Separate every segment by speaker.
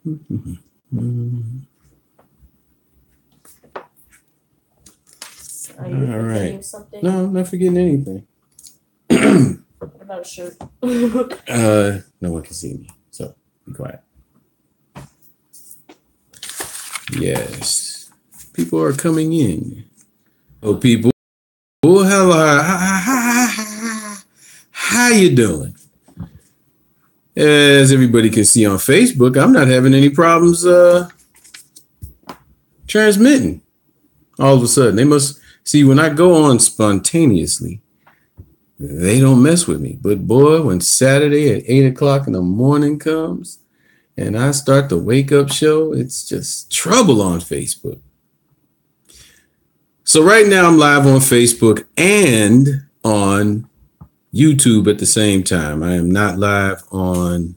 Speaker 1: Are you
Speaker 2: All right.
Speaker 1: Something?
Speaker 2: No, I'm not forgetting anything.
Speaker 1: What about a shirt?
Speaker 2: No one can see me, so be quiet. Yes, people are coming in. Oh, people. Oh, hello. How you doing? As everybody can see on Facebook, I'm not having any problems transmitting. All of a sudden, they must see when I go on spontaneously, they don't mess with me. But boy, when Saturday at 8 o'clock in the morning comes and I start the wake up show, it's just trouble on Facebook. So right now I'm live on Facebook and on YouTube at the same time. I am not live on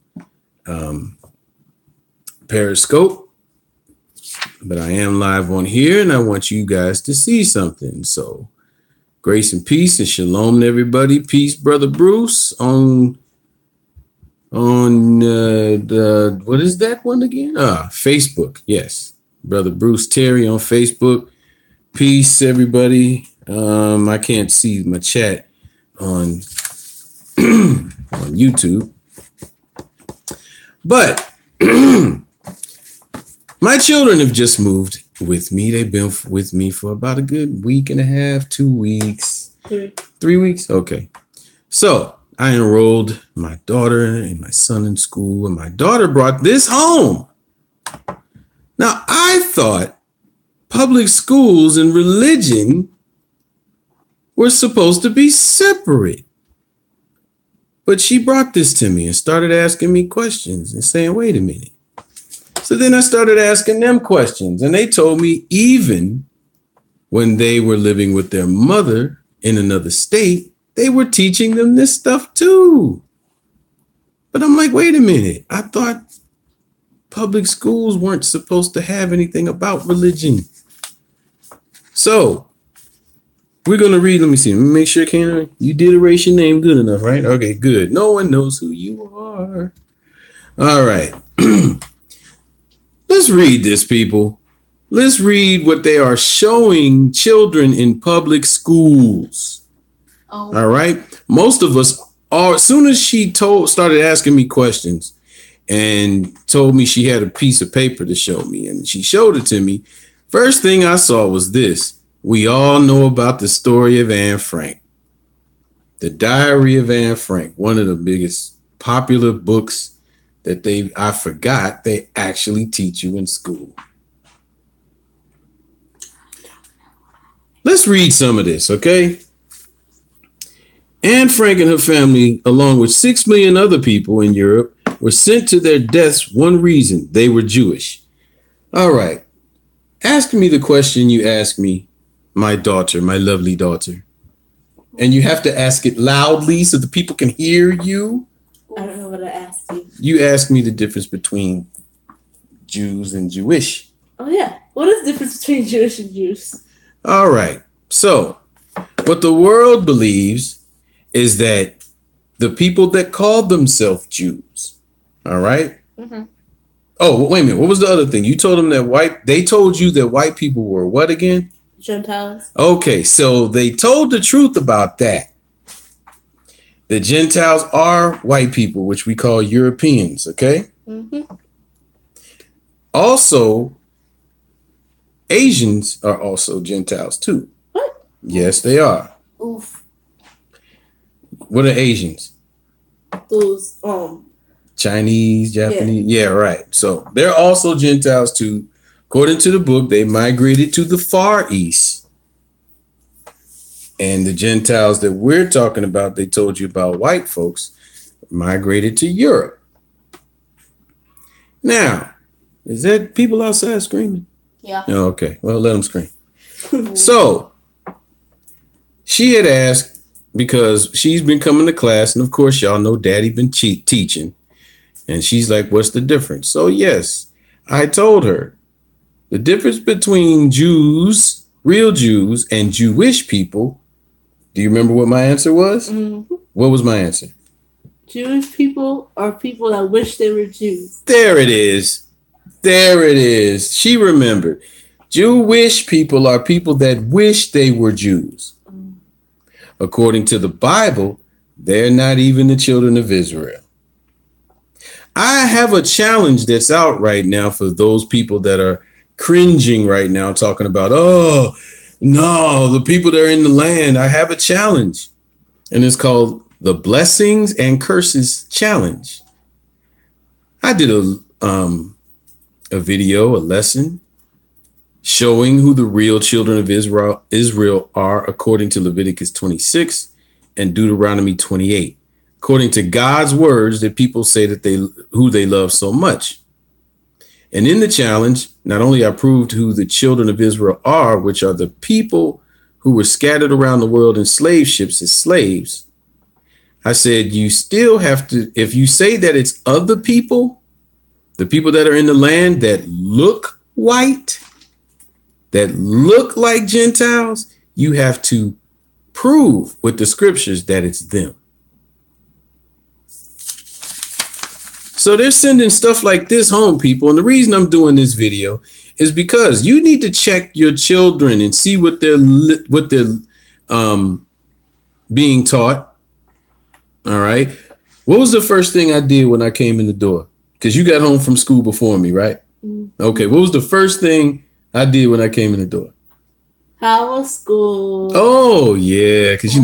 Speaker 2: Periscope, but I am live on here, and I want you guys to see something. So grace and peace and shalom to everybody. Peace, Brother Bruce, on the what is that one again? Facebook. Yes, Brother Bruce Terry on Facebook. Peace, everybody. I can't see my chat on on YouTube, but my children have just moved with me. They've been with me for about a good week and a half, 2 weeks, 3 weeks. Okay. So I enrolled my daughter and my son in school, and my daughter brought this home. Now, I thought public schools and religion were supposed to be separate. But she brought this to me and started asking me questions and saying, wait a minute. So then I started asking them questions, and they told me even when they were living with their mother in another state, they were teaching them this stuff too. But I'm like, wait a minute. I thought public schools weren't supposed to have anything about religion. So we're going to read. Let me see. Let me make sure, Kana, you did erase your name good enough, right? Okay, good. No one knows who you are. All right. Let's read this, people. Let's read what they are showing children in public schools. Oh. All right. Most of us are, as soon as she started asking me questions and told me she had a piece of paper to show me, and she showed it to me, first thing I saw was this. We all know about the story of Anne Frank. The Diary of Anne Frank, one of the biggest popular books that I forgot they actually teach you in school. Let's read some of this, okay? Anne Frank and her family, along with 6 million other people in Europe, were sent to their deaths one reason: they were Jewish. All right. Ask me the question you asked me, my daughter, my lovely daughter. And you have to ask it loudly so the people can hear you.
Speaker 1: I don't know what I asked you.
Speaker 2: You asked me the difference between Jews and Jewish.
Speaker 1: Oh, yeah. What is the difference between Jewish and Jews?
Speaker 2: All right. So what the world believes is that the people that called themselves Jews, all right? Mm-hmm. Oh, wait a minute. What was the other thing? You told them that they told you that white people were what again?
Speaker 1: Gentiles.
Speaker 2: Okay, so they told the truth about that. The Gentiles are white people, which we call Europeans, okay? Mm-hmm. Also, Asians are also Gentiles too.
Speaker 1: What?
Speaker 2: Yes, they are.
Speaker 1: Oof.
Speaker 2: What are Asians?
Speaker 1: Those,
Speaker 2: Chinese, Japanese. Yeah, right. So they're also Gentiles too. According to the book, they migrated to the Far East. And the Gentiles that we're talking about, they told you about white folks, migrated to Europe. Now, is that people outside screaming?
Speaker 1: Yeah.
Speaker 2: Oh, okay. Well, let them scream. So she had asked, because she's been coming to class, and of course, y'all know Daddy been teaching. And she's like, what's the difference? So yes, I told her the difference between Jews, real Jews, and Jewish people. Do you remember what my answer was? Mm-hmm. What was my answer?
Speaker 1: Jewish people are people that wish they were Jews.
Speaker 2: There it is. There it is. She remembered. Jewish people are people that wish they were Jews. According to the Bible, they're not even the children of Israel. I have a challenge that's out right now for those people that are cringing right now, talking about, oh, no, the people that are in the land. I have a challenge, and it's called the Blessings and Curses Challenge. I did a video, a lesson, showing who the real children of Israel are according to Leviticus 26 and Deuteronomy 28. According to God's words that people say that who they love so much. And in the challenge, not only I proved who the children of Israel are, which are the people who were scattered around the world in slave ships as slaves, I said, you still have to, if you say that it's other people, the people that are in the land that look white, that look like Gentiles, you have to prove with the scriptures that it's them. So they're sending stuff like this home, people. And the reason I'm doing this video is because you need to check your children and see what they're being taught. All right. What was the first thing I did when I came in the door? Because you got home from school before me, right? Okay. What was the first thing I did when I came in the door?
Speaker 1: How was school?
Speaker 2: Oh yeah, because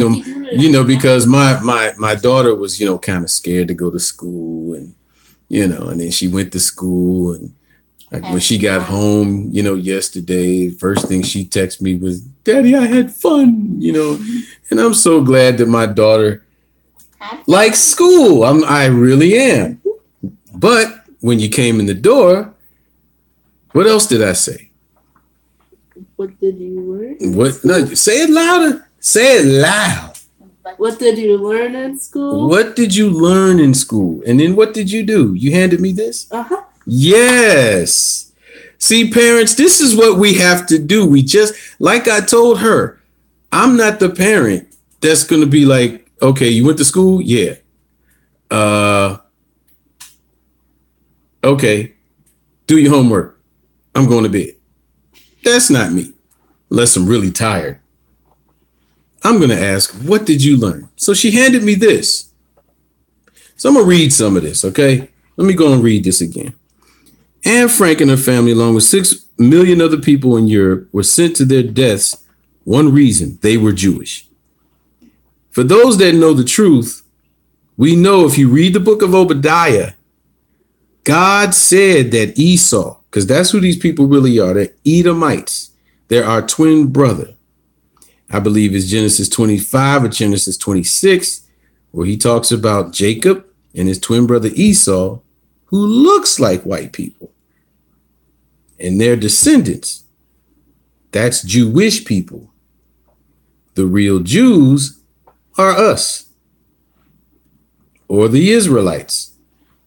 Speaker 2: because my daughter was kind of scared to go to school, and and then she went to school, and like when she got home, yesterday, the first thing she texted me was, "Daddy, I had fun," and I'm so glad that my daughter likes school. I really am. But when you came in the door, what else did I say?
Speaker 1: What did you learn?
Speaker 2: What? No, say it louder. Say it loud.
Speaker 1: What did you learn in school?
Speaker 2: What did you learn in school? And then what did you do? You handed me this?
Speaker 1: Uh-huh.
Speaker 2: Yes. See, parents, this is what we have to do. We just, like I told her, I'm not the parent that's going to be like, okay, you went to school? Yeah. Okay. Do your homework. I'm going to bed. That's not me, unless I'm really tired. I'm going to ask, what did you learn? So she handed me this. So I'm going to read some of this, okay? Let me go and read this again. Anne Frank and her family, along with 6 million other people in Europe, were sent to their deaths. One reason: they were Jewish. For those that know the truth, we know if you read the book of Obadiah, God said that Esau, because that's who these people really are, they're Edomites. They're our twin brother. I believe it's Genesis 25 or Genesis 26, where he talks about Jacob and his twin brother Esau, who looks like white people, and their descendants. That's Jewish people. The real Jews are us, or the Israelites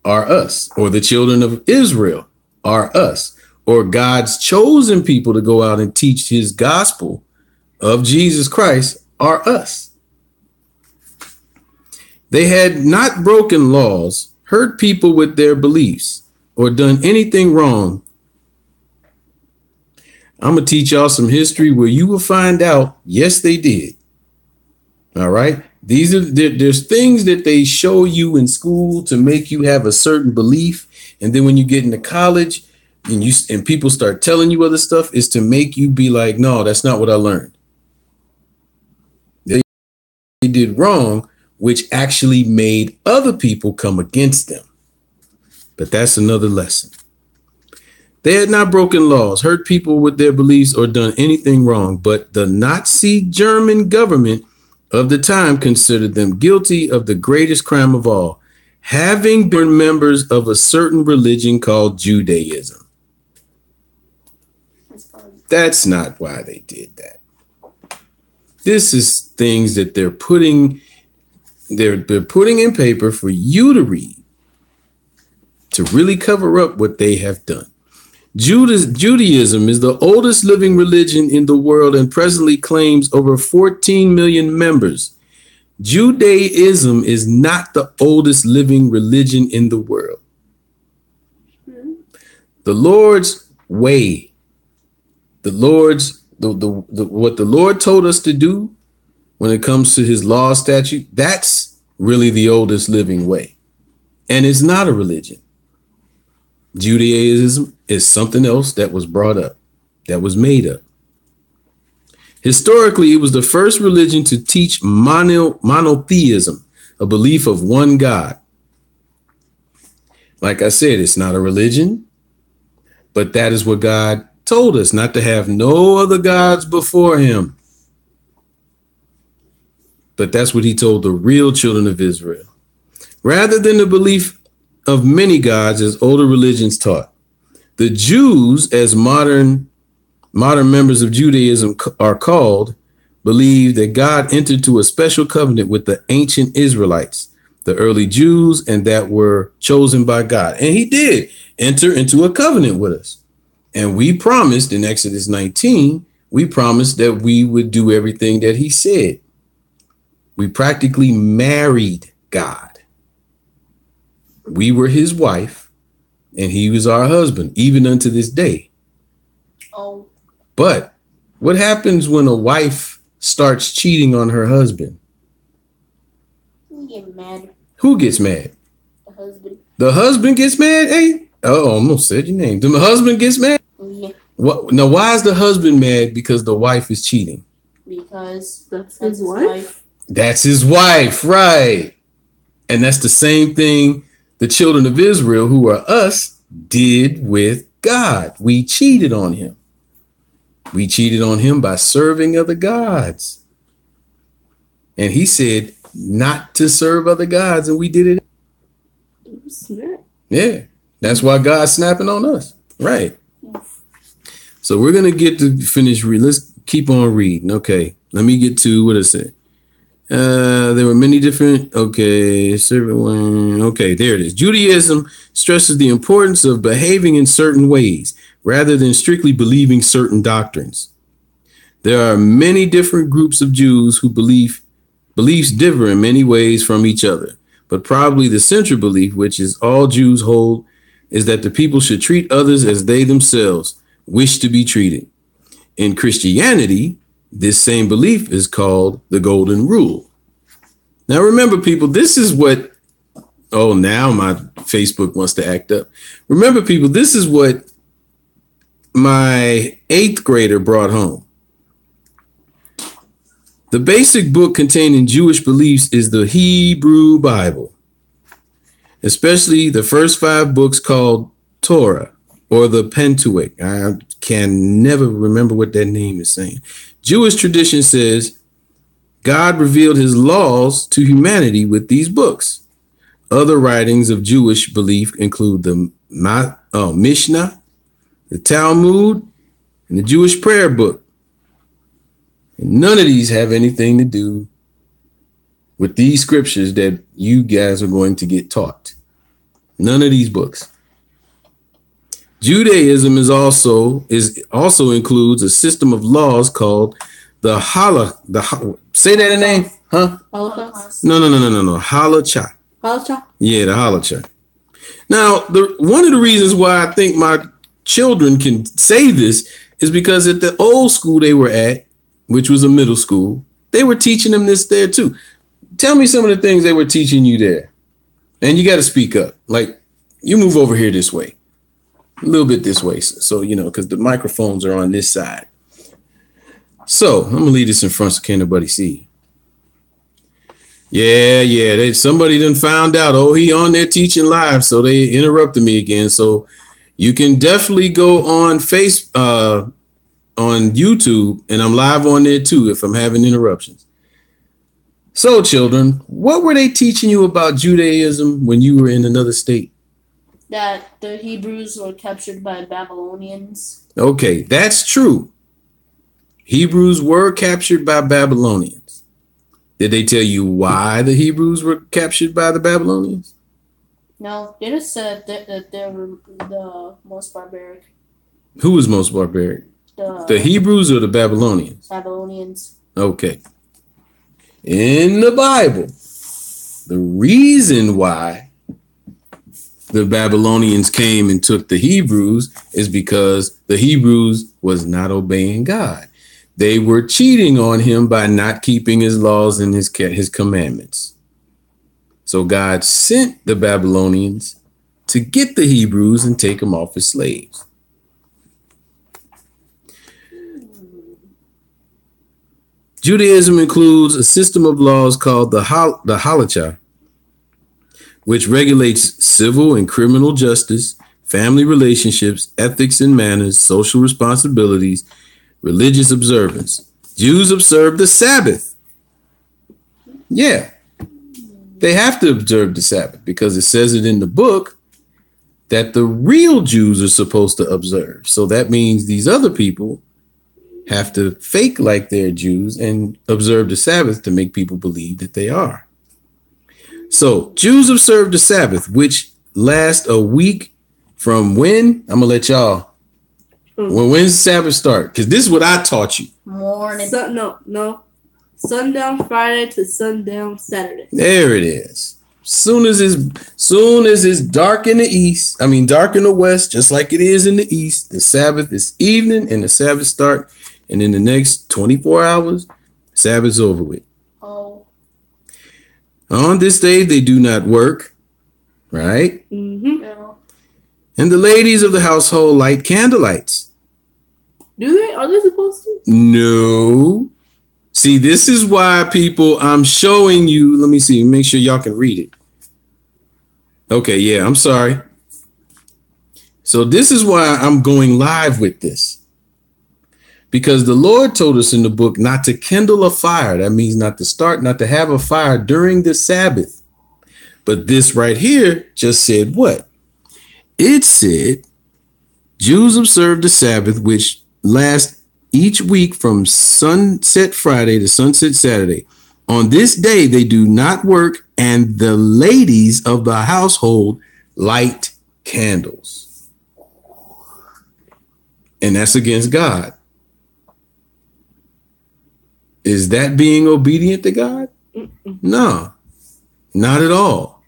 Speaker 2: are us, or the children of Israel are us, or God's chosen people to go out and teach his gospel of Jesus Christ are us. They had not broken laws, hurt people with their beliefs, or done anything wrong. I'm going to teach y'all some history where you will find out, yes, they did. All right. There's things that they show you in school to make you have a certain belief. And then when you get into college and people start telling you other stuff, is to make you be like, no, that's not what I learned. They did wrong, which actually made other people come against them. But that's another lesson. They had not broken laws, hurt people with their beliefs, or done anything wrong. But the Nazi German government of the time considered them guilty of the greatest crime of all, having been members of a certain religion called Judaism. That's not why they did that. This is things that they're putting in paper for you to read, to really cover up what they have done. Judaism is the oldest living religion in the world and presently claims over 14 million members. Judaism is not the oldest living religion in the world. The Lord's way, the Lord's what the Lord told us to do when it comes to his law statute, that's really the oldest living way. And it's not a religion. Judaism is something else that was brought up, that was made up. Historically, it was the first religion to teach monotheism, a belief of one God. Like I said, it's not a religion, but that is what God told us, not to have no other gods before him. But that's what he told the real children of Israel. Rather than the belief of many gods as older religions taught, the Jews, as modern members of Judaism are called, believe that God entered into a special covenant with the ancient Israelites, the early Jews, and that were chosen by God. And he did enter into a covenant with us. And we promised in Exodus 19, we promised that we would do everything that he said. We practically married God. We were his wife and he was our husband, even unto this day.
Speaker 1: Oh.
Speaker 2: But what happens when a wife starts cheating on her husband?
Speaker 1: You get mad.
Speaker 2: Who gets mad?
Speaker 1: The husband.
Speaker 2: The husband gets mad? Hey, oh, I almost said your name. The husband gets mad?
Speaker 1: Yeah.
Speaker 2: What? Now, why is the husband mad? Because the wife is cheating.
Speaker 1: Because that's his wife.
Speaker 2: That's his wife, right? And that's the same thing the children of Israel, who are us, did with God. We cheated on him. We cheated on him by serving other gods. And he said not to serve other gods, and we did it.
Speaker 1: Snap.
Speaker 2: Yeah, that's why God's snapping on us. Right. So we're going to get to finish. Let's keep on reading. Okay, let me get to what it said. There were many different. Okay, okay, there it is. Judaism stresses the importance of behaving in certain ways rather than strictly believing certain doctrines. There are many different groups of Jews who beliefs differ in many ways from each other, but probably the central belief, which is all Jews hold, is that the people should treat others as they themselves wish to be treated. In Christianity, this same belief is called the Golden Rule. Now, remember, people, this is what, oh, now my Facebook wants to act up. Remember, people, this is what my 8th grader brought home. The basic book containing Jewish beliefs is the Hebrew Bible, especially the first 5 books called Torah or the Pentateuch. I can never remember what that name is saying. Jewish tradition says God revealed his laws to humanity with these books. Other writings of Jewish belief include the Mishnah, the Talmud, and the Jewish prayer book. And none of these have anything to do with these scriptures that you guys are going to get taught. None of these books. Judaism also includes a system of laws called the say that in name, huh?
Speaker 1: Holocaust.
Speaker 2: No. Halacha.
Speaker 1: Holocaust.
Speaker 2: Yeah, the halacha. Now, one of the reasons why I think my children can say this is because at the old school they were at, which was a middle school, they were teaching them this there too. Tell me some of the things they were teaching you there. And you got to speak up. Like, you move over here this way. A little bit this way. So, you know, because the microphones are on this side. So I'm going to leave this in front so can't nobody see. Yeah. Somebody done found out, oh, he on there teaching live. So they interrupted me again. So you can definitely go on on YouTube, and I'm live on there too if I'm having interruptions. So, children, what were they teaching you about Judaism when you were in another state?
Speaker 1: That the Hebrews were captured by Babylonians.
Speaker 2: Okay, that's true. Hebrews were captured by Babylonians. Did they tell you why the Hebrews were captured by the Babylonians?
Speaker 1: No, they just said that they were the most barbaric.
Speaker 2: Who was most barbaric? The Hebrews or the Babylonians?
Speaker 1: Babylonians.
Speaker 2: Okay. In the Bible, the reason why the Babylonians came and took the Hebrews is because the Hebrews was not obeying God. They were cheating on him by not keeping his laws and his commandments. So God sent the Babylonians to get the Hebrews and take them off as slaves. Judaism includes a system of laws called the Halakha, which regulates civil and criminal justice, family relationships, ethics and manners, social responsibilities, religious observance. Jews observe the Sabbath. Yeah, they have to observe the Sabbath because it says it in the book that the real Jews are supposed to observe. So that means these other people have to fake like they're Jews and observe the Sabbath to make people believe that they are. So Jews observe the Sabbath, which lasts a week from when? I'm gonna let y'all. When's Sabbath start? Because this is what I taught you.
Speaker 1: Morning.
Speaker 3: No. Sundown Friday to sundown Saturday.
Speaker 2: There it is. Soon as it's dark in the east, dark in the west, just like it is in the east, the Sabbath is evening and the Sabbath start. And in the next 24 hours, Sabbath's over with.
Speaker 1: Oh.
Speaker 2: On this day, they do not work, right?
Speaker 3: Mm-hmm.
Speaker 1: Yeah.
Speaker 2: And the ladies of the household light candlelights.
Speaker 3: Do they? Are they supposed to?
Speaker 2: No. See, this is why I'm showing you. Let me see. Make sure y'all can read it. Okay, yeah, I'm sorry. So this is why I'm going live with this. Because the Lord told us in the book not to kindle a fire. That means not to have a fire during the Sabbath. But this right here just said what? It said Jews observe the Sabbath, which lasts each week from sunset Friday to sunset Saturday. On this day, they do not work, and the ladies of the household light candles. And that's against God. Is that being obedient to God? No, not at all.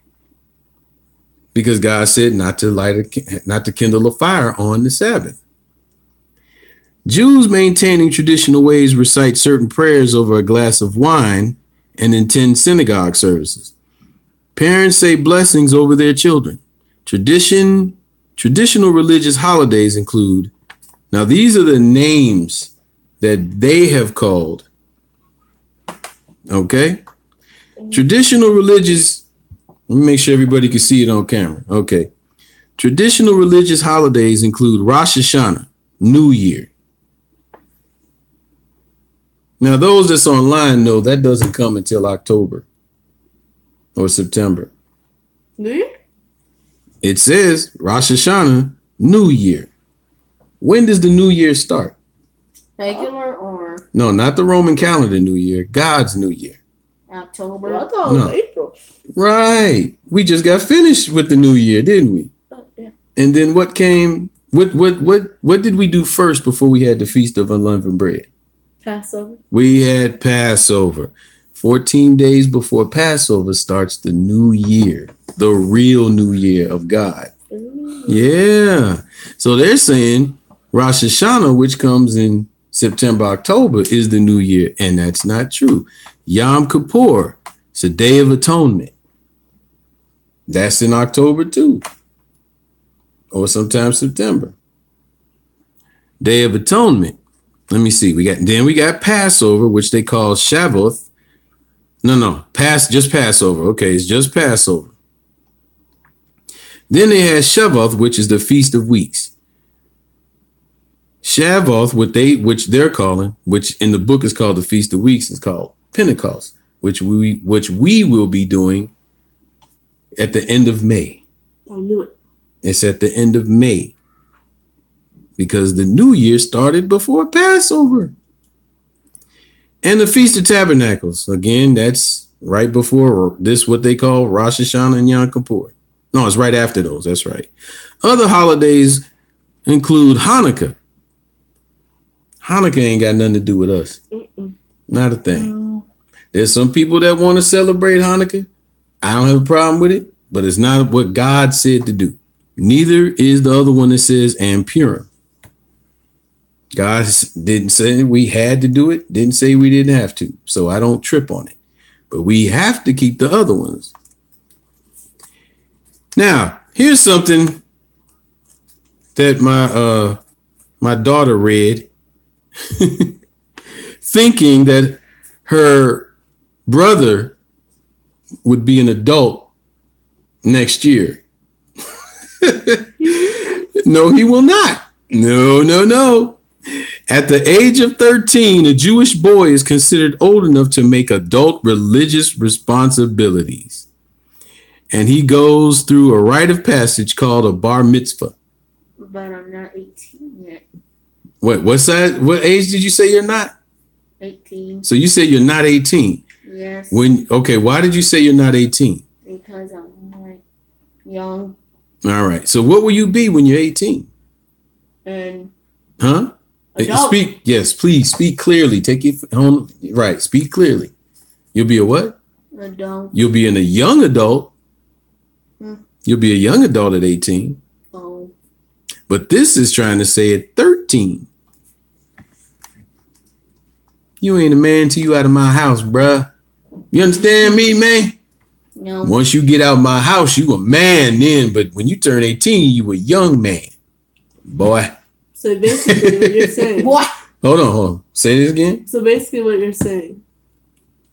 Speaker 2: Because God said not to kindle a fire on the Sabbath. Jews maintaining traditional ways recite certain prayers over a glass of wine and attend synagogue services. Parents say blessings over their children. Traditional religious holidays include, now these are the names that they have called. Okay. Traditional religious, let me make sure everybody can see it on camera. Okay. Traditional religious holidays include Rosh Hashanah, New Year. Now, those that's online know that doesn't come until October or September.
Speaker 3: Do you?
Speaker 2: It says Rosh Hashanah, New Year. When does the New Year start?
Speaker 1: Regular or
Speaker 2: No, not the Roman calendar New Year, God's New Year.
Speaker 1: October?
Speaker 3: Well, I thought it was April.
Speaker 2: Right. We just got finished with the New Year, didn't we?
Speaker 3: Yeah.
Speaker 2: And then what came? What did we do first before we had the Feast of Unleavened Bread?
Speaker 3: Passover.
Speaker 2: We had Passover. 14 days before Passover starts the new year, the real new year of God.
Speaker 3: Ooh.
Speaker 2: Yeah. So they're saying Rosh Hashanah, which comes in September, October, is the new year. And that's not true. Yom Kippur, it's a Day of Atonement. That's in October too. Or sometimes September. Day of Atonement. Let me see. We got Passover, which they call Shavuot. Just Passover. Okay, it's just Passover. Then they had Shavuot, which is the Feast of Weeks. Shavuot, which they're calling, which in the book is called the Feast of Weeks, is called Pentecost, which we will be doing at the end of May.
Speaker 3: I knew it.
Speaker 2: It's at the end of May. Because the new year started before Passover. And the Feast of Tabernacles. Again, that's right before this, what they call Rosh Hashanah and Yom Kippur. No, it's right after those. That's right. Other holidays include Hanukkah. Hanukkah ain't got nothing to do with us. Not a thing. There's some people that want to celebrate Hanukkah. I don't have a problem with it, but it's not what God said to do. Neither is the other one that says and Purim. God didn't say we had to do it, didn't say we didn't have to. So I don't trip on it. But we have to keep the other ones. Now, here's something that my daughter read, thinking that her brother would be an adult next year. No, he will not. No. At the age of 13, a Jewish boy is considered old enough to make adult religious responsibilities. And he goes through a rite of passage called a bar mitzvah.
Speaker 1: But I'm not 18 yet.
Speaker 2: What's that? What age did you say you're not?
Speaker 1: 18.
Speaker 2: So you say you're not 18.
Speaker 1: Yes.
Speaker 2: Okay, why did you say you're not 18?
Speaker 1: Because I'm like young
Speaker 2: All right. So what will you be when you're 18?
Speaker 1: and
Speaker 2: Huh?
Speaker 1: adult.
Speaker 2: Speak. Yes, please speak clearly. Take your home. Right. Speak clearly. You'll be a what?
Speaker 1: Adult.
Speaker 2: You'll be a young adult. You'll be a young adult at 18.
Speaker 1: Oh.
Speaker 2: But this is trying to say at 13. You ain't a man till you out of my house, bruh. You understand me, man?
Speaker 1: No.
Speaker 2: Once you get out of my house, you a man then. But when you turn 18, you a young man. Boy.
Speaker 3: So basically what you're saying.
Speaker 1: What?
Speaker 2: Hold on. Say this again.
Speaker 3: So basically what you're saying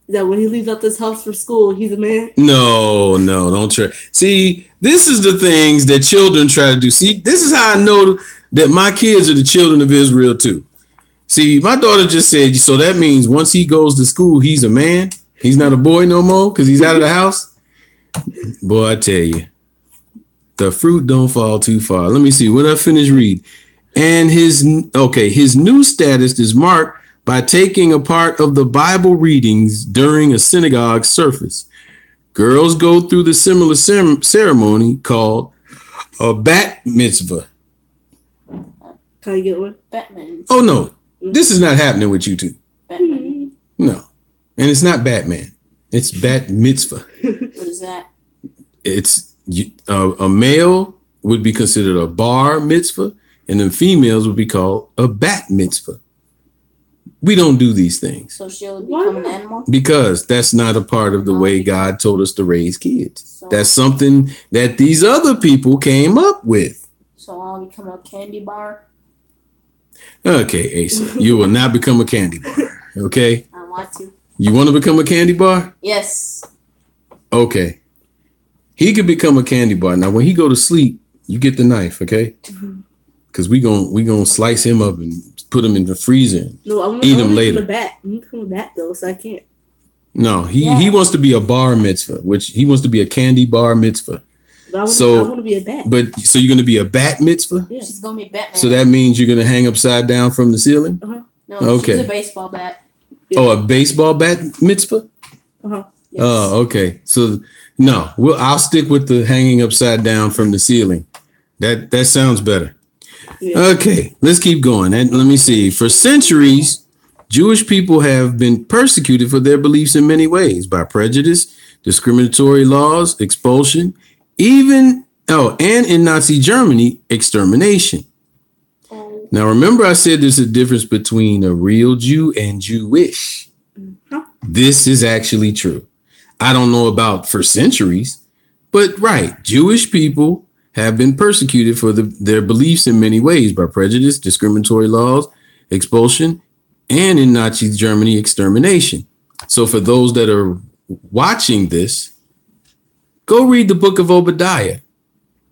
Speaker 3: is that when he leaves out this house for school, he's a man.
Speaker 2: No, don't try. See, this is the things that children try to do. See, this is how I know that my kids are the children of Israel too. See, my daughter just said, so that means once he goes to school, he's a man. He's not a boy no more because he's out of the house. Boy, I tell you, the fruit don't fall too far. Let me see. What I finish read. And his new status is marked by taking a part of the Bible readings during a synagogue service. Girls go through the similar ceremony called a bat mitzvah.
Speaker 3: Can I get one?
Speaker 1: Batman.
Speaker 2: Oh, no. This is not happening with you two.
Speaker 1: Batman.
Speaker 2: No. And it's not Batman. It's bat mitzvah.
Speaker 1: What is that?
Speaker 2: It's a male would be considered a bar mitzvah, and then females would be called a bat mitzvah. We don't do these things
Speaker 1: So she'll become an animal?
Speaker 2: because that's not a part of the way God told us to raise kids.
Speaker 1: So,
Speaker 2: That's something that these other people came up with.
Speaker 1: so I'll become a candy bar?
Speaker 2: Okay, Asa, you will not become a candy bar. Okay?
Speaker 1: I want to.
Speaker 2: You want to become a candy bar?
Speaker 1: Yes.
Speaker 2: Okay. He could become a candy bar. Now, when he go to sleep, you get the knife, okay? Because we gonna slice him up and put him in the freezer.
Speaker 3: No,
Speaker 2: Eat him later.
Speaker 3: I'm going to become a bat though, so I can't.
Speaker 2: No, he wants to be a bar mitzvah, which he wants to be a candy bar mitzvah.
Speaker 3: But I
Speaker 2: So-
Speaker 3: want to be a bat.
Speaker 2: But so you're gonna be a bat mitzvah?
Speaker 3: Yeah.
Speaker 1: She's going to be Batman.
Speaker 2: So that means you're gonna hang upside down from the ceiling?
Speaker 1: No,
Speaker 2: Okay.
Speaker 1: she's a baseball bat.
Speaker 2: Oh, a baseball bat mitzvah?
Speaker 3: Uh-huh.
Speaker 1: Yes.
Speaker 2: Oh, okay. So no, I'll stick with the hanging upside down from the ceiling. That sounds better.
Speaker 3: Yeah.
Speaker 2: Okay, let's keep going. And let me see. For centuries, Jewish people have been persecuted for their beliefs in many ways by prejudice, discriminatory laws, expulsion, and in Nazi Germany, extermination.
Speaker 1: Oh.
Speaker 2: Now, remember I said there's a difference between a real Jew and Jewish. This is actually true. I don't know about for centuries, but right, Jewish people have been persecuted for their beliefs in many ways by prejudice, discriminatory laws, expulsion, and in Nazi Germany, extermination. So for those that are watching this, go read the book of Obadiah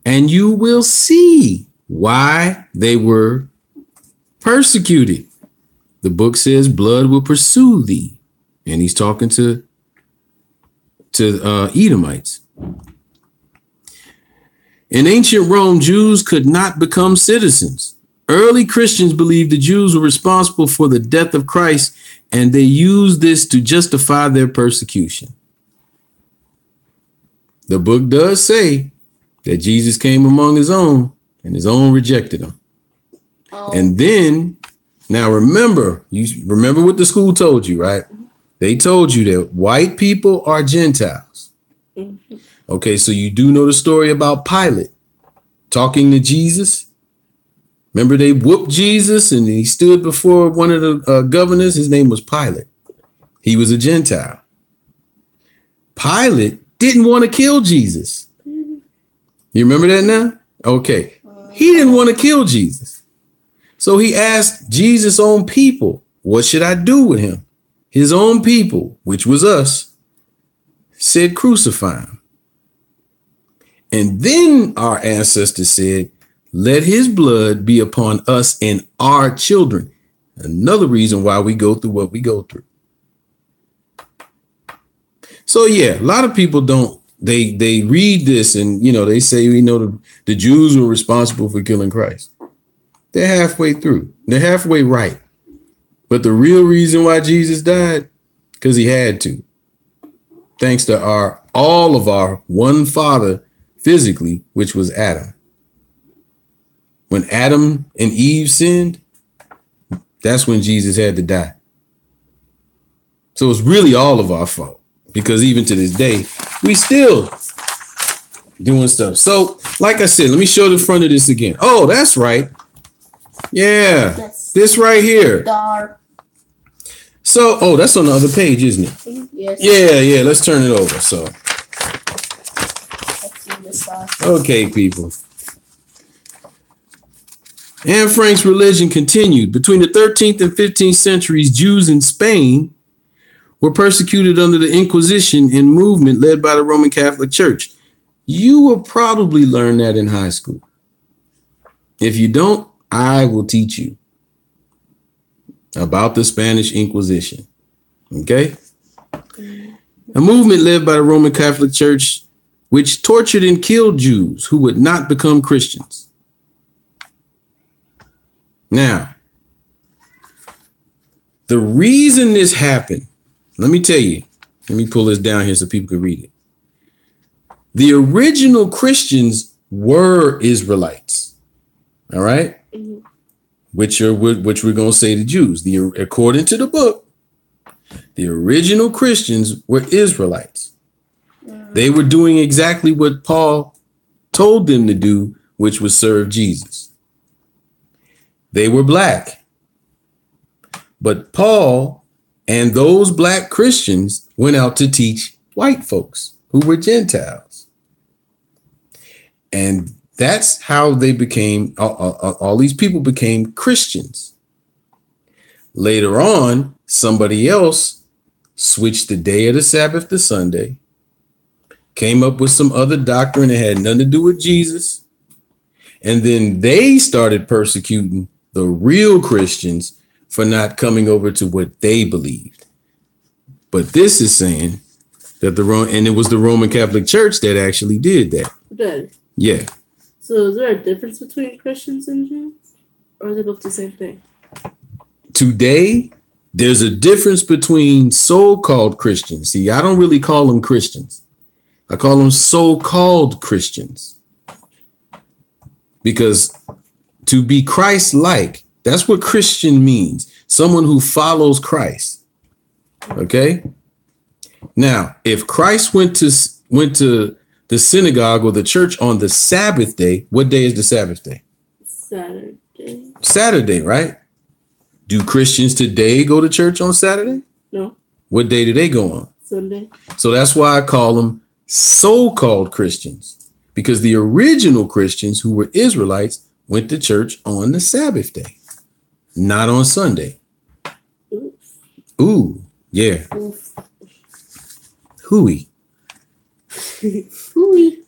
Speaker 2: and you will see why they were persecuted. The book says blood will pursue thee. And he's talking to Edomites. In ancient Rome, Jews could not become citizens. Early Christians believed the Jews were responsible for the death of Christ, and they used this to justify their persecution. The book does say that Jesus came among his own, and his own rejected him.
Speaker 1: Oh.
Speaker 2: And then, now remember what the school told you, right? They told you that white people are Gentiles. Okay, so you do know the story about Pilate. talking to Jesus. Remember, they whooped Jesus and he stood before one of the governors. His name was Pilate. He was a Gentile. Pilate didn't want to kill Jesus. You remember that now? Okay. He didn't want to kill Jesus. So he asked Jesus' own people, what should I do with him? His own people, which was us, said crucify him. And then our ancestors said, let his blood be upon us and our children. Another reason why we go through what we go through. So yeah, a lot of people don't, they read this and, they say, the Jews were responsible for killing Christ. They're halfway through. They're halfway right. But the real reason why Jesus died, because he had to. Thanks to all of our one father physically, which was Adam. When Adam and Eve sinned, that's when Jesus had to die. So it's really all of our fault, because even to this day, we still doing stuff. So, like I said, let me show the front of this again. Oh, that's right. Yeah,
Speaker 1: Yes.
Speaker 2: this right here.
Speaker 1: Dark.
Speaker 2: So, that's on the other page, isn't it?
Speaker 1: Yes.
Speaker 2: Yeah, let's turn it over. So,
Speaker 1: Let's see this side.
Speaker 2: okay, people. Anne Frank's religion continued. Between the 13th and 15th centuries, Jews in Spain were persecuted under the Inquisition and movement led by the Roman Catholic Church. You will probably learn that in high school. If you don't, I will teach you about the Spanish Inquisition. Okay? A movement led by the Roman Catholic Church, which tortured and killed Jews who would not become Christians. Now, the reason this happened, let me tell you, let me pull this down here so people can read it. The original Christians were Israelites, all right? Which we're going to say the Jews. According to the book, the original Christians were Israelites. They were doing exactly what Paul told them to do, which was serve Jesus. They were black. But Paul and those black Christians went out to teach white folks who were Gentiles. And that's how they became, all these people became Christians. Later on, somebody else switched the day of the Sabbath to Sunday, came up with some other doctrine that had nothing to do with Jesus. And then they started persecuting the real Christians for not coming over to what they believed. But this is saying that and it was the Roman Catholic Church that actually did that.
Speaker 3: Good.
Speaker 2: Yeah.
Speaker 3: So is there a difference between Christians and Jews? Or are they both the same thing?
Speaker 2: Today, there's a difference between so-called Christians. See, I don't really call them Christians. I call them so-called Christians. Because to be Christ-like, that's what Christian means. Someone who follows Christ. Okay? Now, if Christ went to the synagogue or the church on the Sabbath day, what day is the Sabbath day?
Speaker 3: Saturday.
Speaker 2: Saturday, right? Do Christians today go to church on Saturday?
Speaker 3: No.
Speaker 2: What day do they go on?
Speaker 3: Sunday.
Speaker 2: So that's why I call them so-called Christians, because the original Christians who were Israelites went to church on the Sabbath day, not on Sunday.
Speaker 3: Oof.
Speaker 2: Ooh, yeah.
Speaker 1: Oof.
Speaker 2: Hooey.
Speaker 1: Hooey.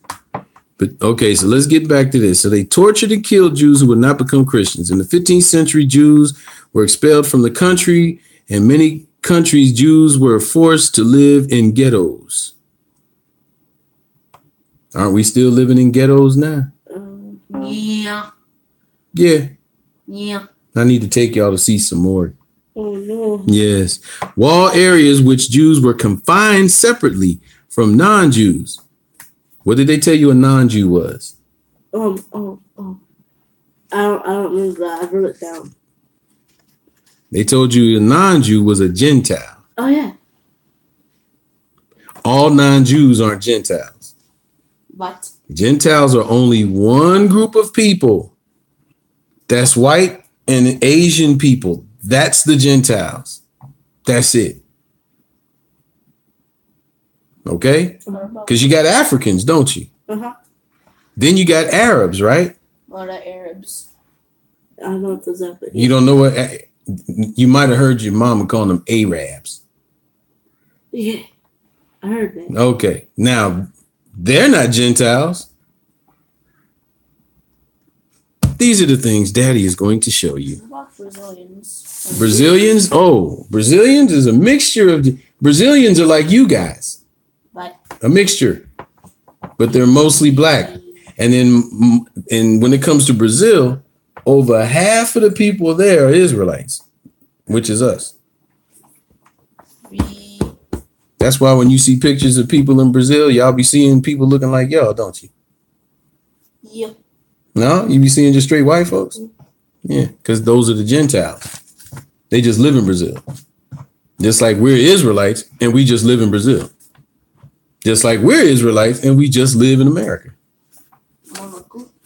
Speaker 2: But okay, so let's get back to this. So they tortured and killed Jews who would not become Christians. In the 15th century, Jews were expelled from the country. In many countries, Jews were forced to live in ghettos. Aren't we still living in ghettos now?
Speaker 1: Yeah.
Speaker 2: Yeah.
Speaker 1: Yeah.
Speaker 2: I need to take y'all to see some more.
Speaker 3: Oh no.
Speaker 2: Yes. Wall areas which Jews were confined separately from non-Jews. What did they tell you a non-Jew was?
Speaker 3: I don't remember that. I wrote it down.
Speaker 2: They told you a non-Jew was a Gentile.
Speaker 3: Oh yeah.
Speaker 2: All non-Jews aren't Gentiles.
Speaker 1: But
Speaker 2: Gentiles are only one group of people. That's white and Asian people. That's the Gentiles. That's it. Okay? Because you got Africans, don't you?
Speaker 3: Uh-huh.
Speaker 2: Then you got Arabs, right?
Speaker 1: What are Arabs?
Speaker 3: I don't know exactly.
Speaker 2: You don't know what you might have heard your mama calling them Arabs.
Speaker 3: Yeah, I heard that.
Speaker 2: Okay. Now, they're not Gentiles. These are the things Daddy is going to show you.
Speaker 1: What about Brazilians?
Speaker 2: Brazilians? Oh, Brazilians is a mixture of Brazilians are like you guys.
Speaker 1: Like
Speaker 2: A mixture. But they're mostly black. And when it comes to Brazil, over half of the people there are Israelites, which is us.
Speaker 1: we
Speaker 2: That's why when you see pictures of people in Brazil, y'all be seeing people looking like y'all, don't you?
Speaker 1: Yep.
Speaker 2: No, you be seeing just straight white folks. Yeah, because those are the Gentiles. They just live in Brazil. Just like we're Israelites and we just live in Brazil. Just like we're Israelites and we just live in America.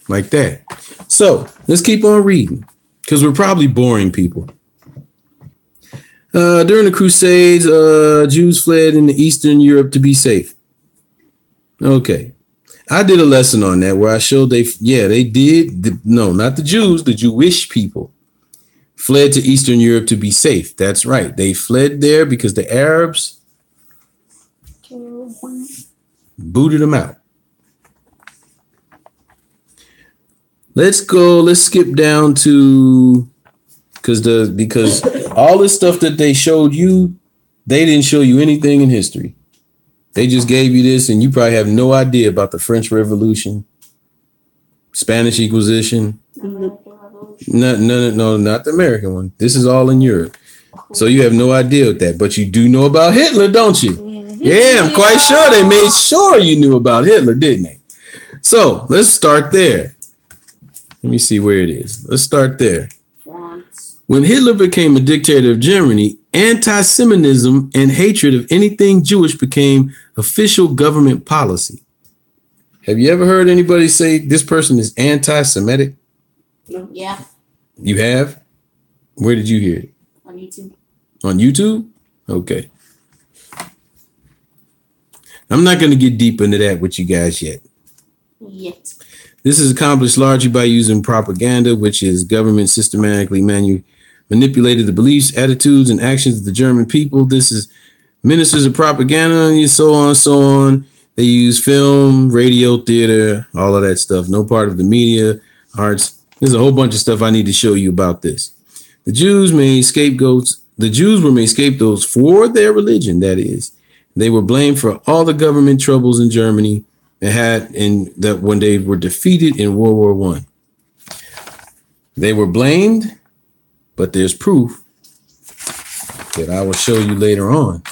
Speaker 2: Like that. So let's keep on reading because we're probably boring people. During the Crusades, Jews fled into Eastern Europe to be safe. Okay. I did a lesson on that where I showed they did. No, not the Jews, the Jewish people fled to Eastern Europe to be safe. That's right. They fled there because the Arabs booted them out. Let's skip down to because all this stuff that they showed you, they didn't show you anything in history. They just gave you this and you probably have no idea about the French Revolution, Spanish Inquisition. No, not the American one. This is all in Europe. So you have no idea with that, but you do know about Hitler, don't you? Yeah, I'm quite sure they made sure you knew about Hitler, didn't they? So let's start there. Let me see where it is. Let's start there. When Hitler became a dictator of Germany, anti-Semitism and hatred of anything Jewish became official government policy. Have you ever heard anybody say this person is anti-Semitic?
Speaker 3: No.
Speaker 1: Yeah.
Speaker 2: You have? Where did you hear it?
Speaker 1: On YouTube.
Speaker 2: On YouTube? Okay. I'm not going to get deep into that with you guys yet.
Speaker 1: Yet.
Speaker 2: This is accomplished largely by using propaganda, which is government systematically manipulated the beliefs, attitudes, and actions of the German people. This is ministers of propaganda, and so on and so on. They use film, radio, theater, all of that stuff. No part of the media, arts. There's a whole bunch of stuff I need to show you about this. The Jews made scapegoats. The Jews were made scapegoats for their religion, that is. They were blamed for all the government troubles in Germany that when they were defeated in World War I. They were blamed, but there's proof that I will show you later on.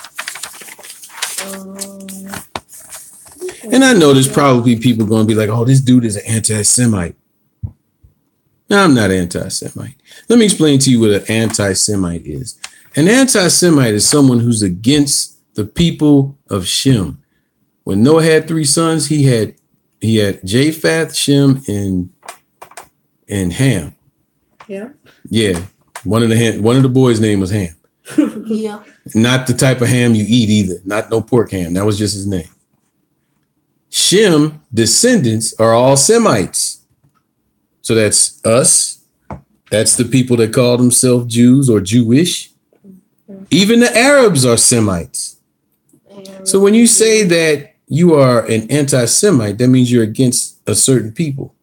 Speaker 2: And I know there's probably people going to be like, oh, this dude is an anti-Semite. No, I'm not anti-Semite. Let me explain to you what an anti-Semite is. An anti-Semite is someone who's against the people of Shem. When Noah had 3 sons, he had Japheth, Shem, and Ham.
Speaker 3: Yeah.
Speaker 2: Yeah. One of the boys' name was Ham.
Speaker 1: Yeah.
Speaker 2: Not the type of ham you eat either. Not no pork ham. That was just his name. Shem descendants are all Semites. So that's us. That's the people that call themselves Jews or Jewish. Even the Arabs are Semites. So when you say that you are an anti-Semite, that means you're against a certain people.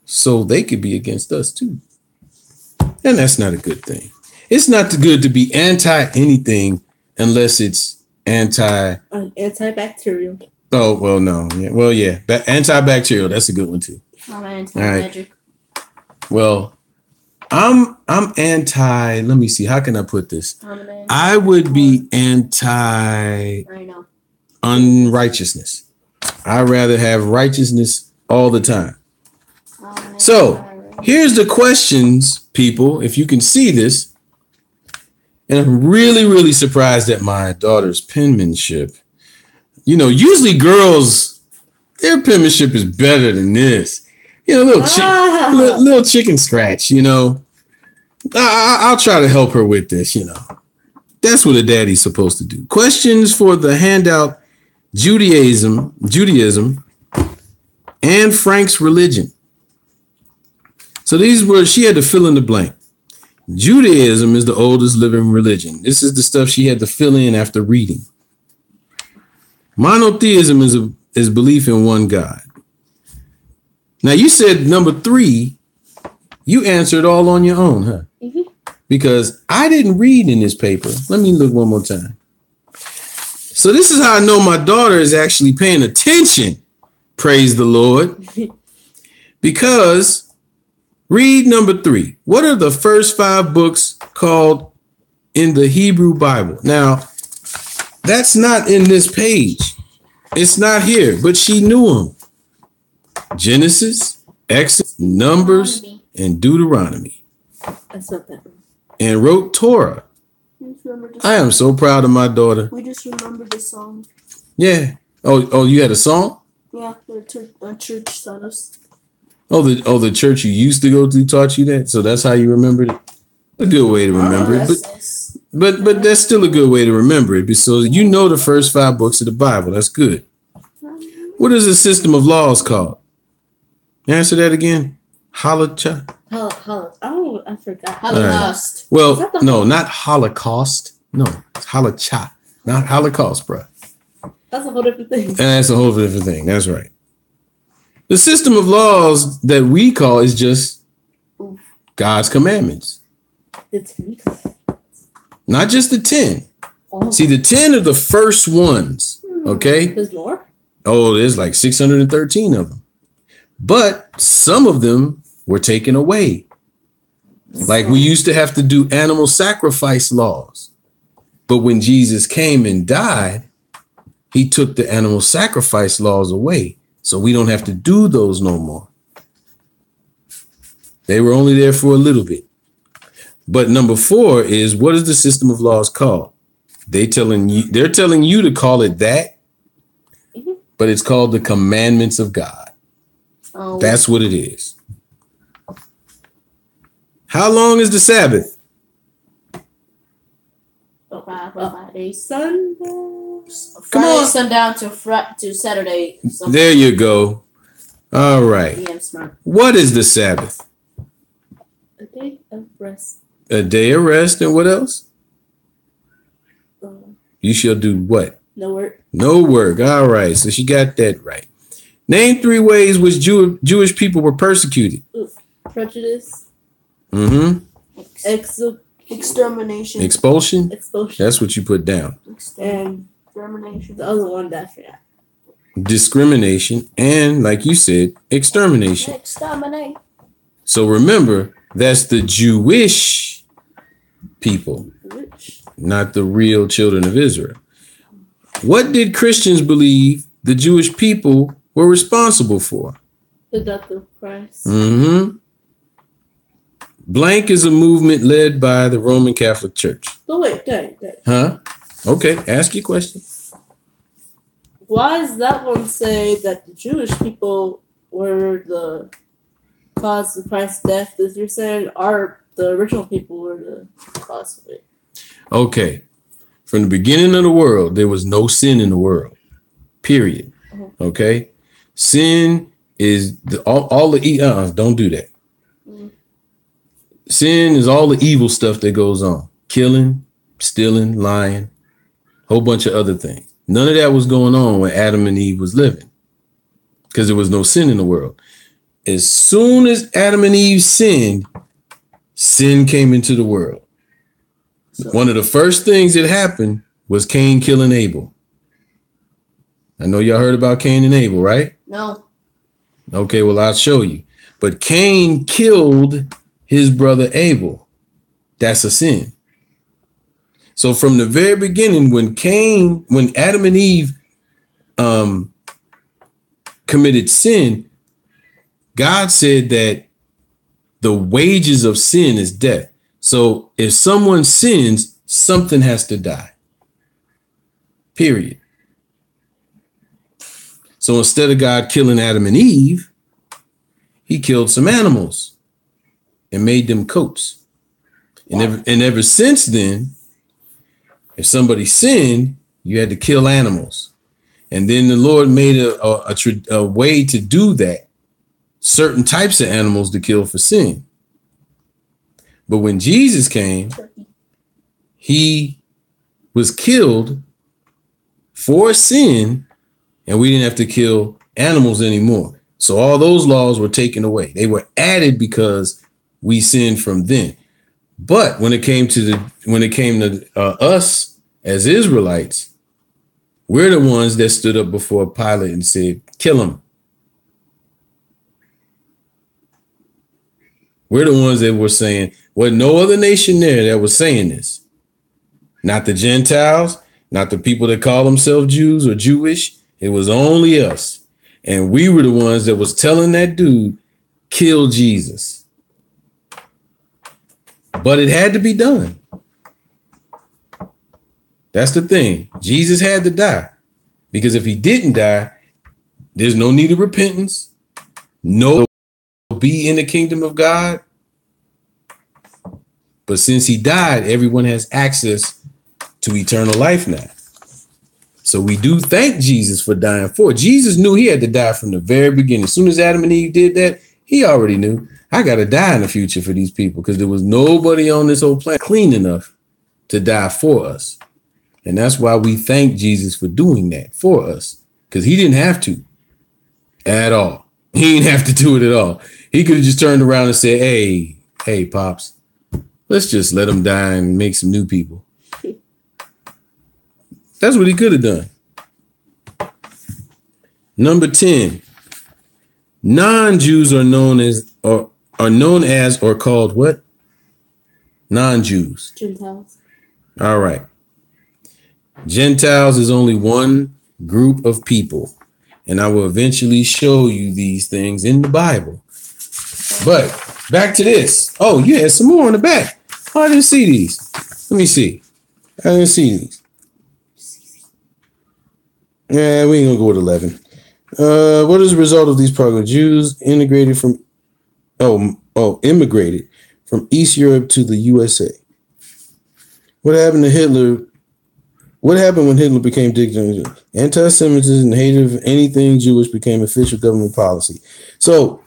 Speaker 2: So they could be against us too. And that's not a good thing. It's not good to be anti anything unless it's
Speaker 3: antibacterial.
Speaker 2: Oh, well, no. Yeah. Well, yeah. Antibacterial. That's a good one too.
Speaker 1: I'm anti-magic.
Speaker 2: Well, I'm anti. Let me see. How can I put this? I would be anti unrighteousness. I'd rather have righteousness all the time. So here's the questions, people, if you can see this. And I'm really, really surprised at my daughter's penmanship. You know, usually girls Their penmanship is better than this. You know, little chicken scratch, you know. I'll try to help her with this, you know. That's what a daddy's supposed to do. Questions for the handout Judaism, and Frank's religion. So these were, she had to fill in the blank. Judaism is the oldest living religion. This is the stuff she had to fill in after reading. Monotheism is belief in one God. Now you said number 3, you answered all on your own, huh? Mm-hmm. Because I didn't read in this paper. Let me look one more time. So this is how I know my daughter is actually paying attention. Praise the Lord. Because read number 3. What are the first 5 books called in the Hebrew Bible? Now, that's not in this page. It's not here, but she knew them. Genesis, Exodus, Numbers, and Deuteronomy.
Speaker 3: That's not that one.
Speaker 2: And wrote Torah. I am so proud of my daughter.
Speaker 1: We just remembered the song.
Speaker 2: Yeah. Oh, you had a song?
Speaker 1: Yeah, the church taught us.
Speaker 2: The church you used to go to taught you that? So that's how you remembered it? A good way to remember it. But that's still a good way to remember it. So you know the first 5 books of the Bible. That's good. What is the system of laws called? Answer that again. Halacha.
Speaker 3: Oh, I forgot.
Speaker 1: Holocaust.
Speaker 2: Right. Well, no, not Holocaust. No, it's Halacha, not Holocaust, bro.
Speaker 3: That's a whole different thing.
Speaker 2: And that's a whole different thing. That's right. The system of laws that we call is just God's commandments.
Speaker 3: The 10.
Speaker 2: Not just the 10.
Speaker 3: Oh.
Speaker 2: See, the 10 are the first ones. Okay.
Speaker 3: There's more?
Speaker 2: Oh, there's like 613 of them. But some of them were taken away. Like we used to have to do animal sacrifice laws. But when Jesus came and died, he took the animal sacrifice laws away. So we don't have to do those no more. They were only there for a little bit. But number 4 is, what is the system of laws called? They're telling you to call it that, but it's called the commandments of God. Oh. That's what it is. How long is the Sabbath?
Speaker 1: 5 days.
Speaker 3: Sunday.
Speaker 1: Sundown to Saturday.
Speaker 2: There you go. All right.
Speaker 1: Yeah, I'm smart.
Speaker 2: What is the Sabbath?
Speaker 3: A day of rest.
Speaker 2: A day of rest, and what else? You shall do what?
Speaker 3: No work. No
Speaker 2: work. All right. So she got that right. Name 3 ways which Jewish people were persecuted.
Speaker 3: Prejudice.
Speaker 2: Mm-hmm.
Speaker 1: Extermination.
Speaker 2: Expulsion.
Speaker 3: Expulsion.
Speaker 2: That's what you put down.
Speaker 3: And
Speaker 1: extermination.
Speaker 3: The other one that I forgot.
Speaker 2: Discrimination and, like you said, extermination.
Speaker 1: Exterminate.
Speaker 2: So remember, that's the Jewish people, not the real children of Israel. What did Christians believe the Jewish people were responsible for?
Speaker 3: The death of Christ.
Speaker 2: Mm-hmm. Blank is a movement led by the Roman Catholic Church.
Speaker 3: Oh, wait.
Speaker 2: Huh? Okay, ask your question.
Speaker 3: Why does that one say that the Jewish people were the cause of Christ's death? As you're saying, the original people were the cause of it.
Speaker 2: Okay. From the beginning of the world, there was no sin in the world. Period. Okay? Sin is all the don't do that. Sin is all the evil stuff that goes on. Killing, stealing, lying, whole bunch of other things. None of that was going on when Adam and Eve was living because there was no sin in the world. As soon as Adam and Eve sinned, sin came into the world. So, one of the first things that happened was Cain killing Abel. I know y'all heard about Cain and Abel, right?
Speaker 1: No.
Speaker 2: Okay, well, I'll show you. But Cain killed his brother Abel. That's a sin. So from the very beginning, when Adam and Eve committed sin, God said that the wages of sin is death. So if someone sins, something has to die. Period. So instead of God killing Adam and Eve, he killed some animals and made them coats. And ever since then, if somebody sinned, you had to kill animals. And then the Lord made a way to do that. Certain types of animals to kill for sin. But when Jesus came, he was killed for sin, and we didn't have to kill animals anymore. So all those laws were taken away. They were added because we sinned from then. But when it came to us as Israelites, we're the ones that stood up before Pilate and said, kill him. We're the ones that were saying, well, no other nation there that was saying this. Not the Gentiles, not the people that call themselves Jews or Jewish. It was only us. And we were the ones that was telling that dude, kill Jesus. But it had to be done. That's the thing. Jesus had to die. Because if he didn't die, there's no need of repentance. No be in the kingdom of God. But since he died, everyone has access to eternal life now. So we do thank Jesus for dying for it. Jesus knew he had to die from the very beginning. As soon as Adam and Eve did that, he already knew, I got to die in the future for these people, because there was nobody on this whole planet clean enough to die for us. And that's why we thank Jesus for doing that for us, because he didn't have to at all. He didn't have to do it at all. He could have just turned around and said, hey, Pops, let's just let him die and make some new people. That's what he could have done. Number 10, non-Jews are known as or called what? Non-Jews.
Speaker 3: Gentiles.
Speaker 2: All right. Gentiles is only one group of people, and I will eventually show you these things in the Bible. But back to this. Oh, you had some more on the back. Oh, I didn't see these. Let me see. I didn't see these. Yeah, we ain't gonna go with 11. What is the result of these programs? Jews immigrated from East Europe to the USA. What happened to Hitler? What happened when Hitler became dictator? Anti-Semitism and hate of anything Jewish became official government policy. So,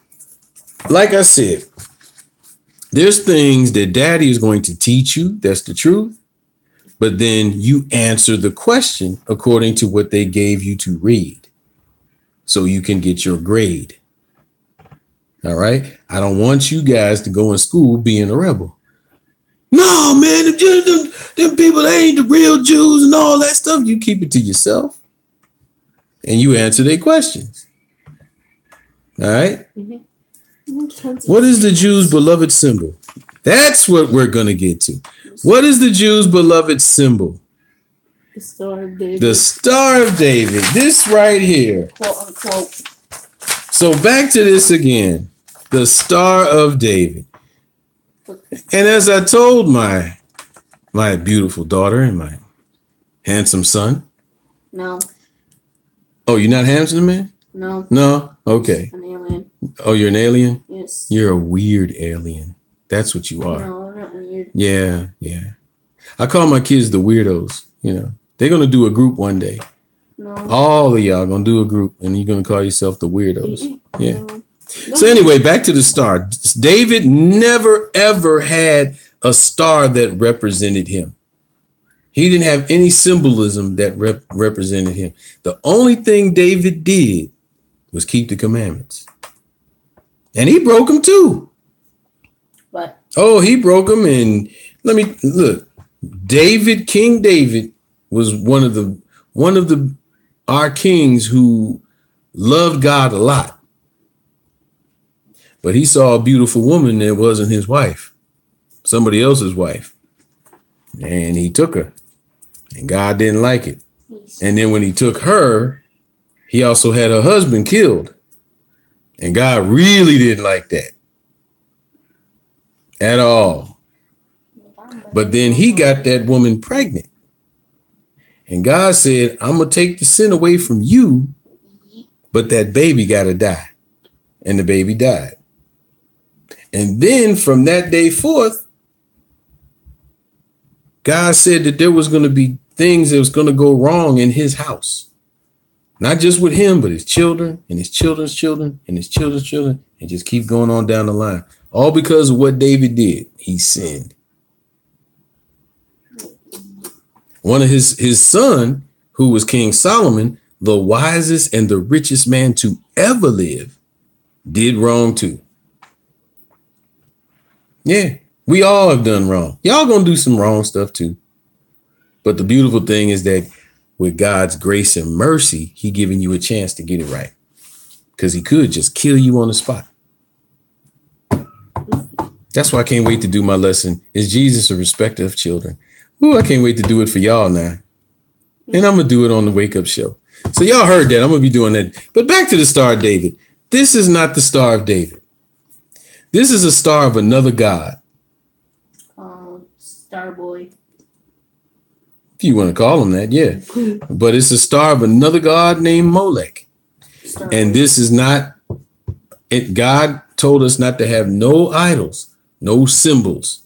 Speaker 2: like I said, there's things that Daddy is going to teach you. That's the truth. But then you answer the question according to what they gave you to read, so you can get your grade. All right. I don't want you guys to go in school being a rebel. No, man, them people, they ain't the real Jews and all that stuff. You keep it to yourself and you answer their questions. All right. Mm-hmm. What is the Jews' beloved symbol? That's what we're going to get to. What is the Jews' beloved symbol?
Speaker 3: The Star of David. The
Speaker 2: Star of David. This right here.
Speaker 1: Quote unquote.
Speaker 2: So back to this again. The Star of David. And as I told my beautiful daughter and my handsome son.
Speaker 1: No.
Speaker 2: Oh, you're not handsome, man?
Speaker 1: No.
Speaker 2: No? Okay.
Speaker 1: An alien.
Speaker 2: Oh, you're an alien?
Speaker 1: Yes.
Speaker 2: You're a weird alien. That's what you are.
Speaker 1: No, I'm not weird.
Speaker 2: Yeah. I call my kids the weirdos. You know, they're going to do a group one day.
Speaker 1: No.
Speaker 2: All of y'all going to do a group and you're going to call yourself the weirdos. Yeah.
Speaker 1: No.
Speaker 2: So anyway, back to the star. David never, ever had a star that represented him. He didn't have any symbolism that represented him. The only thing David did was keep the commandments. And he broke them too.
Speaker 1: What?
Speaker 2: Oh, he broke them. And let me look. King David was one of our kings who loved God a lot. But he saw a beautiful woman that wasn't his wife, somebody else's wife. And he took her. And God didn't like it. And then when he took her, he also had her husband killed. And God really didn't like that at all. But then he got that woman pregnant. And God said, I'm going to take the sin away from you, but that baby got to die. And the baby died. And then from that day forth, God said that there was going to be things that was going to go wrong in his house. Not just with him, but his children and his children's children and his children's children, and just keep going on down the line. All because of what David did. He sinned. One of his son, who was King Solomon, the wisest and the richest man to ever live, did wrong too. Yeah, we all have done wrong. Y'all gonna do some wrong stuff too. But the beautiful thing is that with God's grace and mercy, he giving you a chance to get it right. Because he could just kill you on the spot. That's why I can't wait to do my lesson. Is Jesus a respecter of children? Ooh, I can't wait to do it for y'all now. And I'm going to do it on the Wake Up Show. So y'all heard that. I'm going to be doing that. But back to the Star of David. This is not the Star of David. This is a star of another God.
Speaker 1: Starboy.
Speaker 2: If you want to call him that, yeah. But it's a star of another God named Molech.
Speaker 1: Starboy.
Speaker 2: And this is not it. God told us not to have no idols, no symbols.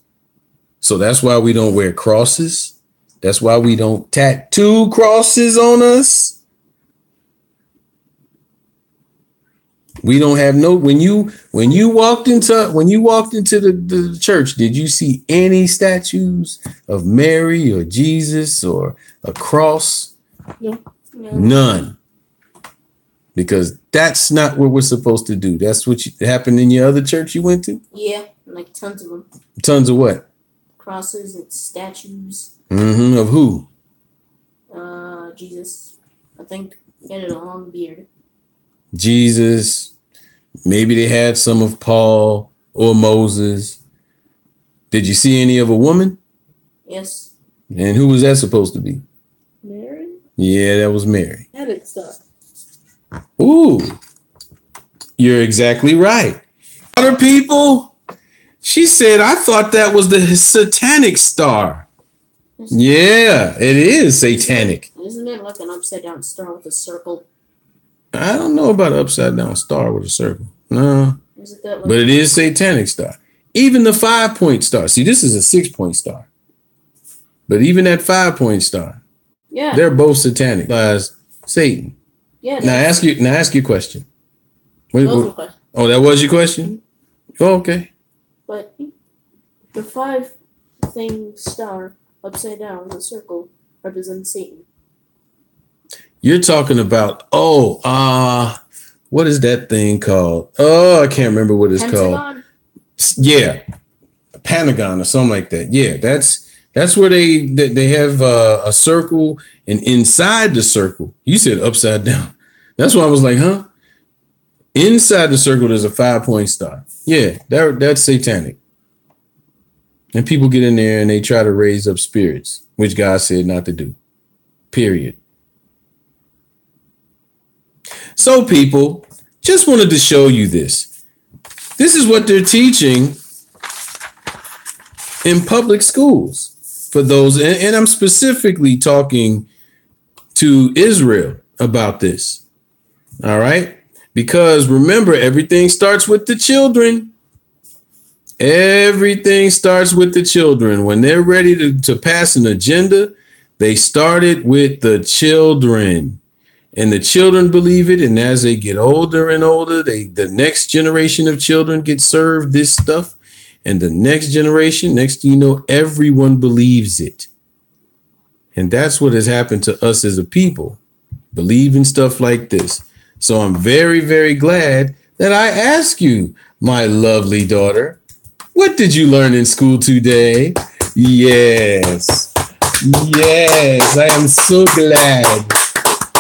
Speaker 2: So that's why we don't wear crosses. That's why we don't tattoo crosses on us. We don't have no, when you walked into the church, did you see any statues of Mary or Jesus or a cross?
Speaker 1: No.
Speaker 2: None. Because that's not what we're supposed to do. That's what happened in your other church you went to?
Speaker 1: Yeah, like tons of them.
Speaker 2: Tons of what?
Speaker 1: Crosses and statues.
Speaker 2: Of who?
Speaker 1: Jesus. I think he had a long beard.
Speaker 2: Jesus. Maybe they had some of Paul or Moses. Did you see any of a woman?
Speaker 1: Yes.
Speaker 2: And who was that supposed to be?
Speaker 3: Mary?
Speaker 2: Yeah, that was Mary.
Speaker 3: Attic stuff.
Speaker 2: Ooh, you're exactly right. Other people, she said, I thought that was the satanic star. Yeah, it is satanic.
Speaker 1: Isn't it like an upside down star with a circle?
Speaker 2: I don't know about an upside down star with a circle. No,
Speaker 1: Is it that?
Speaker 2: but it is satanic star. Even the 5-point star. See, this is a 6-point star. But even that 5-point star,
Speaker 1: Yeah.
Speaker 2: they're both satanic. As Satan.
Speaker 1: Yeah.
Speaker 2: Now ask you a question.
Speaker 3: Question.
Speaker 2: Oh, that was your question? Oh, okay.
Speaker 1: But the 5-thing star upside down with a circle represents Satan.
Speaker 2: You're talking about, what is that thing called? Oh, I can't remember what it's called.
Speaker 1: Pentagon?
Speaker 2: Yeah, Pentagon or something like that. Yeah, that's where they have a circle, and inside the circle, you said upside down. That's why I was like, huh? Inside the circle, there's a 5-point star. Yeah, that's satanic. And people get in there and they try to raise up spirits, which God said not to do. Period. So people, just wanted to show you this. This is what they're teaching in public schools for those. And I'm specifically talking to Israel about this. All right. Because remember, everything starts with the children. Everything starts with the children. When they're ready to pass an agenda, they started with the children. And the children believe it. And as they get older and older, the next generation of children get served this stuff. And the next generation, next thing you know, everyone believes it. And that's what has happened to us as a people, believing stuff like this. So I'm very, very glad that I asked you, my lovely daughter, what did you learn in school today? Yes. Yes, I am so glad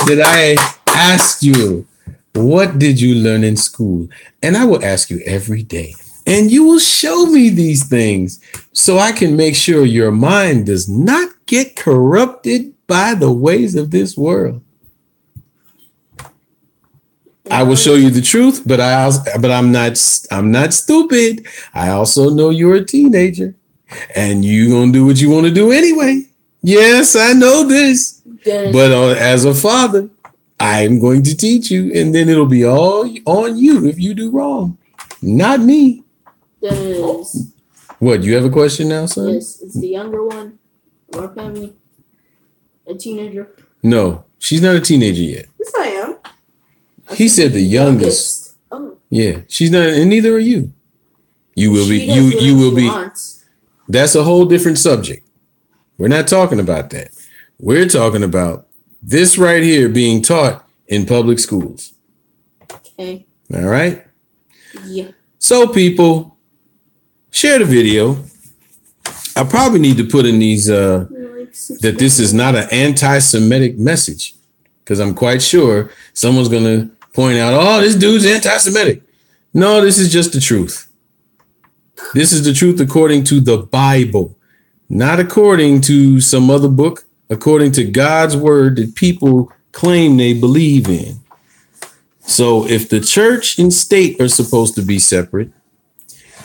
Speaker 2: that I asked you, what did you learn in school? And I will ask you every day. And you will show me these things so I can make sure your mind does not get corrupted by the ways of this world. I will show you the truth, but I'm not stupid. I also know you're a teenager and you're going to do what you want to do anyway. Yes, I know this. But as a father, I'm going to teach you, and then it'll be all on you if you do wrong, not me.
Speaker 1: That is,
Speaker 2: What, you have a question now, son?
Speaker 1: yes, it's the younger one. Our family, a teenager.
Speaker 2: No, she's not a teenager yet.
Speaker 3: Yes, I am.
Speaker 2: He said the youngest.
Speaker 1: Oh,
Speaker 2: Yeah, she's not, and neither are you. You will be.
Speaker 1: she does
Speaker 2: You will
Speaker 1: whatever
Speaker 2: be.
Speaker 1: she wants.
Speaker 2: That's a whole different subject. We're not talking about that. We're talking about this right here being taught in public schools.
Speaker 1: Okay.
Speaker 2: All right.
Speaker 1: Yeah.
Speaker 2: So, people, share the video. I probably need to put in these that this is not an anti-Semitic message, because I'm quite sure someone's going to point out, oh, this dude's anti-Semitic. No, this is just the truth. This is the truth according to the Bible, not according to some other book, according to God's word that people claim they believe in. So if the church and state are supposed to be separate,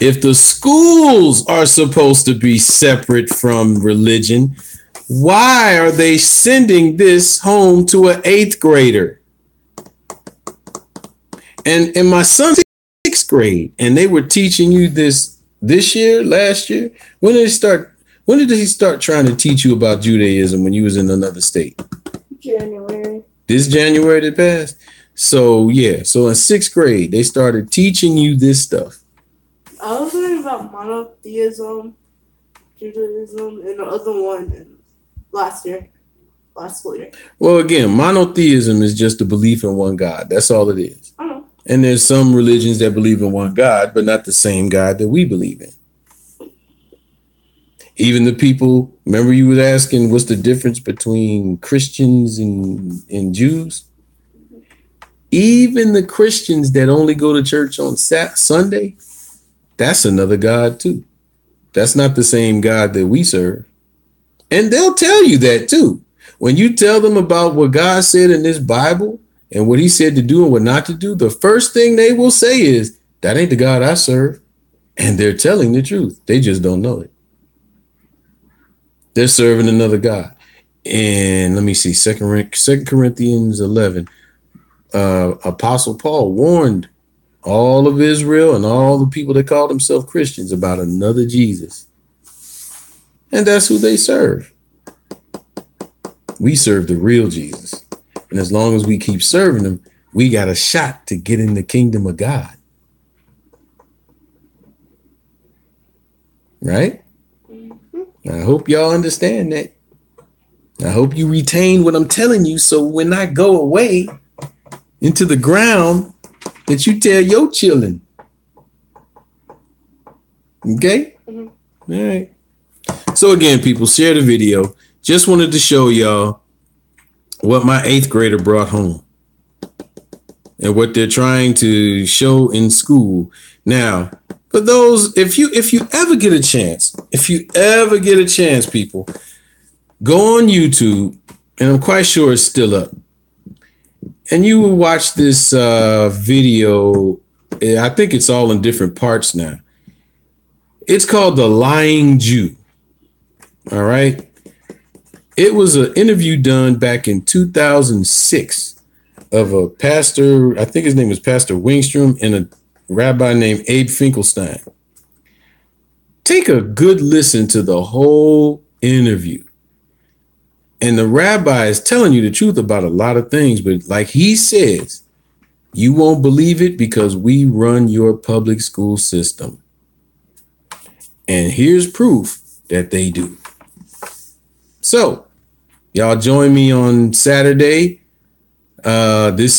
Speaker 2: if the schools are supposed to be separate from religion, why are they sending this home to an 8th grader? And my son's 6th grade, and they were teaching you this year, last year. When did he start trying to teach you about Judaism when you was in another state?
Speaker 1: January.
Speaker 2: This January that passed. So yeah, so in 6th grade, they started teaching you this stuff.
Speaker 3: I was learning about monotheism, Judaism, and the other one last school year.
Speaker 2: Well, again, monotheism is just a belief in one God. That's all it is.
Speaker 3: I don't know.
Speaker 2: And there's some religions that believe in one God, but not the same God that we believe in. Even the people, remember you were asking what's the difference between Christians and Jews? Even the Christians that only go to church on Sunday, that's another God too. That's not the same God that we serve. And they'll tell you that too. When you tell them about what God said in this Bible and what he said to do and what not to do, the first thing they will say is, that ain't the God I serve. And they're telling the truth. They just don't know it. They're serving another God. And let me see, 2 Corinthians 11. Apostle Paul warned all of Israel and all the people that called themselves Christians about another Jesus. And that's who they serve. We serve the real Jesus. And as long as we keep serving him, we got a shot to get in the kingdom of God. Right? I hope y'all understand that. I hope you retain what I'm telling you, so when I go away into the ground, that you tell your children. Okay? Mm-hmm. All right. So again, people, share the video. Just wanted to show y'all what my 8th grader brought home and what they're trying to show in school. Now, for those, if you ever get a chance, people, go on YouTube, and I'm quite sure it's still up. And you will watch this video. I think it's all in different parts now. It's called The Lying Jew. All right. It was an interview done back in 2006 of a pastor. I think his name was Pastor Wingstrom and a rabbi named Abe Finkelstein. Take a good listen to the whole interview. And the rabbi is telling you the truth about a lot of things. But like he says, you won't believe it because we run your public school system. And here's proof that they do. So y'all join me on Saturday. This